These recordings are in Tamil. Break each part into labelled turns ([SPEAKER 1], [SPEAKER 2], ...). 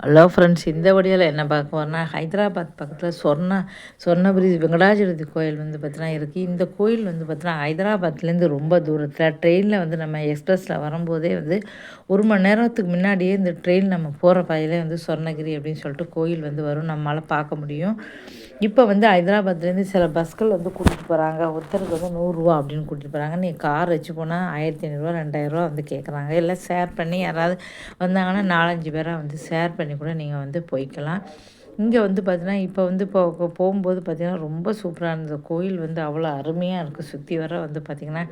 [SPEAKER 1] ஹலோ ஃப்ரெண்ட்ஸ், இந்த வழியில் என்ன பார்க்க போகிறோன்னா, ஹைதராபாத் பக்கத்தில் சொர்ணபுரி வெங்கடாஜலபதி கோயில் வந்து பார்த்தீங்கன்னா இருக்குது. இந்த கோயில் வந்து பார்த்தீங்கன்னா ஹைதராபாத்லேருந்து ரொம்ப தூரத்தில் ட்ரெயினில் வந்து நம்ம எக்ஸ்பிரஸில் வரும்போதே வந்து 1 மணி நேரத்துக்கு முன்னாடியே இந்த ட்ரெயின் நம்ம போகிற பாதையிலே வந்து சொர்ணகிரி அப்படின்னு சொல்லிட்டு கோயில் வந்து வரும், நம்மளால் பார்க்க முடியும். இப்போ வந்து ஹைதராபாத்லேருந்து சில பஸ்கள் வந்து கூட்டிகிட்டு போகிறாங்க. ஒருத்தருக்கு வந்து 100 ரூபா அப்படின்னு கூட்டிகிட்டு போகிறாங்க. நீங்கள் கார் வச்சு போனால் 1500 2000 வந்து கேட்குறாங்க. எல்லாம் ஷேர் பண்ணி யாராவது வந்தாங்கன்னா 4-5 பேராக வந்து ஷேர் பண்ணி கூட நீங்கள் வந்து போய்க்கலாம். இங்கே வந்து பார்த்தீங்கன்னா இப்போ வந்து போகும்போது பார்த்திங்கன்னா ரொம்ப சூப்பராக இருந்தது. கோயில் வந்து அவ்வளோ அருமையாக இருக்குது. சுற்றி வர வந்து பார்த்திங்கன்னா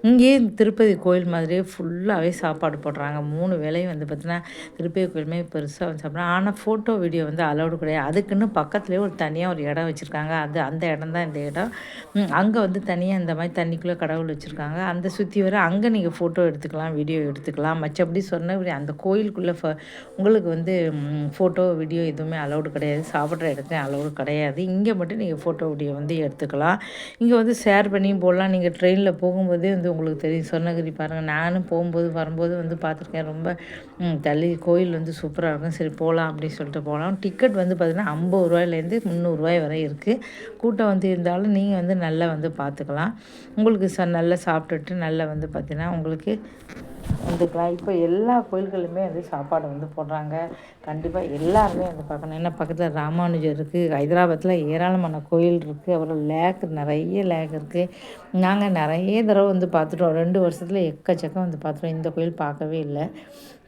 [SPEAKER 1] இங்கேயே திருப்பதி கோயில் மாதிரியே ஃபுல்லாகவே சாப்பாடு போடுறாங்க. 3 வேளையும் வந்து பார்த்திங்கன்னா திருப்பதி கோயிலுமே பெருசாக வந்து சாப்பிட்றாங்க. ஆனால் ஃபோட்டோ வீடியோ வந்து அலௌடு கிடையாது. அதுக்குன்னு பக்கத்துலேயே ஒரு தனியாக ஒரு இடம் வச்சுருக்காங்க. அந்த இடம் தான் இந்த இடம். அங்கே வந்து தனியாக இந்த மாதிரி தண்ணிக்குள்ளே கடவுள் வச்சுருக்காங்க. அந்த சுற்றி வர அங்கே நீங்கள் ஃபோட்டோ எடுத்துக்கலாம், வீடியோ எடுத்துக்கலாம். மற்றபடி சொன்ன அந்த கோயிலுக்குள்ளே உங்களுக்கு வந்து ஃபோட்டோ வீடியோ எதுவுமே அலௌடு கிடையாது. சாப்பிட்ற இடத்துல அலௌடு கிடையாது. இங்கே மட்டும் நீங்கள் ஃபோட்டோ வீடியோ வந்து எடுத்துக்கலாம். இங்கே வந்து ஷேர் பண்ணியும் போடலாம். நீங்கள் ட்ரெயினில் போகும்போதே வந்து உங்களுக்கு தெரியும். சொர்ணகிரி பாருங்கள், நானும் போகும்போது வரும்போது வந்து பார்த்துருக்கேன். ரொம்ப தள்ளி கோயில் வந்து சூப்பராக இருக்கும். சரி போகலாம் அப்படின்னு சொல்லிட்டு போகலாம். டிக்கெட் வந்து பார்த்திங்கன்னா 50 ரூபாயிலேருந்து 300 வரை இருக்குது. கூட்டம் வந்து இருந்தாலும் நீங்கள் வந்து நல்லா வந்து பார்த்துக்கலாம். உங்களுக்கு நல்லா சாப்பிட்டுட்டு நல்லா வந்து பார்த்திங்கன்னா உங்களுக்கு வந்துக்கலாம். இப்போ எல்லா கோயில்களுமே வந்து சாப்பாடு வந்து போடுறாங்க. கண்டிப்பாக எல்லாருமே வந்து பார்க்கணும். ஏன்னா பக்கத்தில் ராமானுஜர் இருக்குது. ஹைதராபாத்தில் ஏராளமான கோயில் இருக்குது. அப்புறம் நிறைய லேக் இருக்குது. நாங்கள் நிறைய தடவை வந்து பார்த்துட்டோம். 2 வருஷத்தில் எக்கச்சக்கம் வந்து பார்த்துட்டோம். இந்த கோயில் பார்க்கவே இல்லை.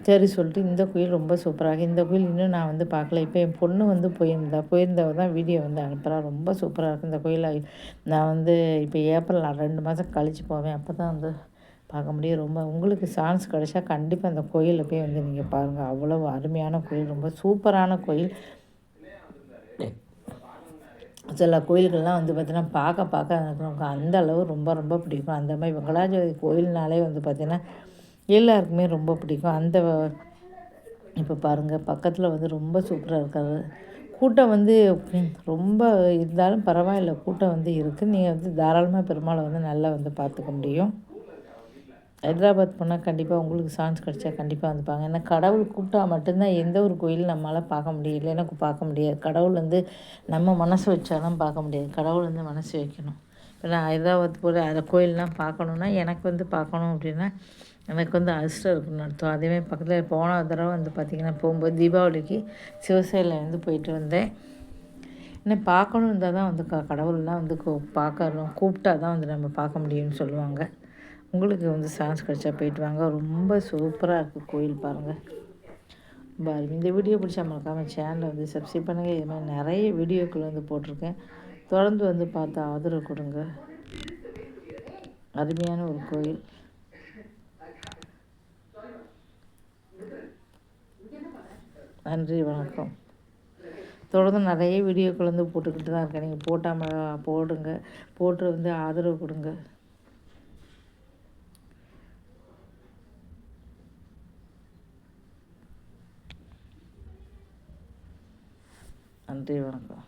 [SPEAKER 1] சரி சொல்லிட்டு இந்த கோயில் ரொம்ப சூப்பராக, இந்த கோயில் இன்னும் நான் வந்து பார்க்கல. இப்போ என் பொண்ணு வந்து போயிருந்தவ தான் வீடியோ வந்து அனுப்புகிறா. ரொம்ப சூப்பராக இருக்குது இந்த கோயில். நான் வந்து இப்போ ஏப்ரல் 2 மாதம் கழித்து போவேன். அப்போ தான் வந்து பார்க்க முடியும். ரொம்ப உங்களுக்கு சான்ஸ் கிடைச்சா கண்டிப்பாக அந்த கோயிலில் போய் வந்து நீங்கள் பாருங்கள். அவ்வளோ அருமையான கோயில், ரொம்ப சூப்பரான கோயில். சில கோயில்கள்லாம் வந்து பார்த்திங்கன்னா பார்க்க எனக்கு அந்த அளவு ரொம்ப ரொம்ப பிடிக்கும். அந்த மாதிரி வெங்கடாஜலபதி கோயில்னாலே வந்து பார்த்திங்கன்னா எல்லாருக்குமே ரொம்ப பிடிக்கும். இப்போ பாருங்கள் பக்கத்தில் வந்து ரொம்ப சூப்பராக இருக்காது. கூட்டம் வந்து ரொம்ப இருந்தாலும் பரவாயில்ல, கூட்டம் வந்து இருக்குது. நீங்கள் வந்து தாராளமாக பெருமாளை வந்து நல்லா வந்து பார்த்துக்க முடியும். ஹைதராபாத் போனால் கண்டிப்பாக உங்களுக்கு சான்ஸ் கிடச்சா கண்டிப்பாக வந்துப்பாங்க. ஏன்னா கடவுள் கூப்பிட்டா மட்டும்தான் எந்த ஒரு கோயிலும் நம்மளால் பார்க்க முடியும், இல்லைன்னா பார்க்க முடியாது. கடவுள் வந்து நம்ம மனசு வச்சாலும் பார்க்க முடியாது. கடவுள் வந்து மனசு வைக்கணும். இப்போ நான் ஹைதராபாத் போகிற அந்த கோயிலெலாம் பார்க்கணுன்னா எனக்கு வந்து பார்க்கணும் அப்படின்னா எனக்கு வந்து அதிர்ஷ்டம் இருக்குன்னு அர்த்தம். அதேமாதிரி பக்கத்தில் போன தடவை வந்து பார்த்திங்கன்னா போகும்போது தீபாவளிக்கு சிவசேலை வந்து போயிட்டு வந்தேன். என்ன பார்க்கணும் இருந்தால் தான் வந்து கடவுள்லாம் வந்து பார்க்கணும், கூப்பிட்டா தான் வந்து நம்ம பார்க்க முடியும்னு சொல்லுவாங்க. உங்களுக்கு வந்து சான்ஸ் கிடச்சா போயிட்டு வாங்க. ரொம்ப சூப்பராக இருக்குது கோயில் பாருங்கள். இந்த வீடியோ பிடிச்சா மறக்காமல் சேனலை வந்து சப்ஸ்கிரைப் பண்ணுங்கள். இது மாதிரி நிறைய வீடியோக்கள் வந்து போட்டிருக்கேன். தொடர்ந்து வந்து பார்த்து ஆதரவு கொடுங்க. அருமையான ஒரு கோயில். நன்றி, வணக்கம். தொடர்ந்து நிறைய வீடியோக்கள் வந்து போட்டுக்கிட்டு தான் இருக்கேன். நீங்கள் போடுங்க, போட்டு வந்து ஆதரவு கொடுங்க. நன்றி, வணக்கம்.